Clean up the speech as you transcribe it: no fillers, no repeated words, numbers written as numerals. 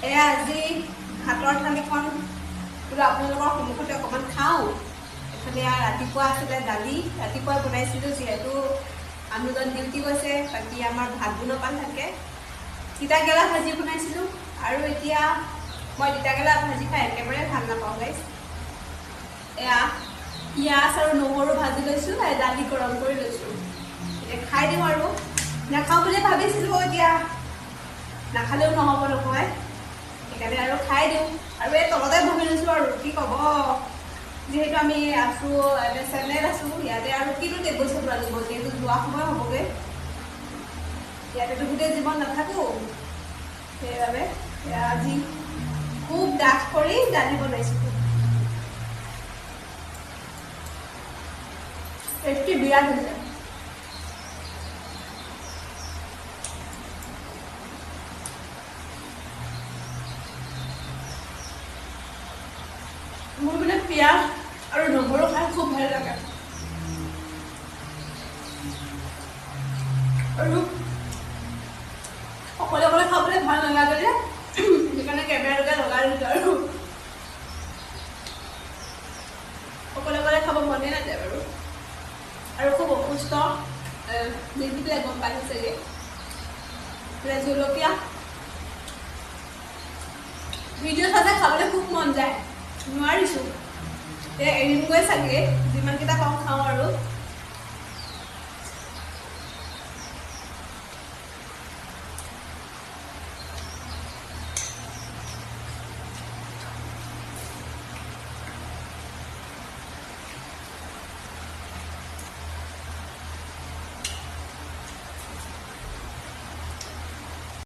এয়া আজি ভাতৰ থালিখন বোলো আপোনালোকৰ সন্মুখতে অকণমান খাওঁ। এফালে ৰাতিপুৱা আছিলে দালি, ৰাতিপুৱাই বনাইছিলোঁ যিহেতু মানুহজন ডিউটি গৈছে, বাকী আমাৰ ভাত বনোৱা থাকে। তিতাকেৰেলা ভাজি বনাইছিলোঁ আৰু এতিয়া মই তিতাকেৰেলা ভাজি খাই একেবাৰে ভাল নাপাওঁ গাইছ। এয়া পিঁয়াজ আৰু নহৰু ভাজি লৈছোঁ, দালি গৰম কৰি লৈছোঁ। এতিয়া খাই দিওঁ আৰু নাখাওঁ বুলি ভাবিছিলোঁ, এতিয়া নাখালেও নহ'ব নহয়, সেইকাৰণে আৰু খাই দিওঁ। আৰু এই তলতে বহি লৈছোঁ আৰু কি ক'ব, যিহেতু আমি আছোঁ চেন্নাইত আছোঁ, ইয়াতে আৰু কিনো টেবুল চেবুল আনিব, যিহেতু যোৱা সময় হ'বগৈ, ইয়াতেতো গোটেই জীৱন নাথাকোঁ। সেইবাবে আজি খুব ডাঠ কৰি দালি বনাইছোঁ। টেষ্টি বিৰাট হৈছে। মোৰ মানে পিঁয়াজ আৰু নহৰু খাই খুব ভাল লাগে, আৰু অকলে অকলে খাবলৈ ভাল নালাগে যে, সেইকাৰণে কেমেৰাটোকে লগাই লৈছোঁ। আৰু অকলে খাব মনে নাযায় বাৰু, আৰু খুব অসুস্থ দেখিলে গম পাইছে চাগে। জলকীয়া ভিডিঅ' চালে খাবলৈ খুব মন যায়, নোৱাৰিছোঁ। এৰিমগৈ চাগে, যিমানকেইটা পাওঁ খাওঁ আৰু।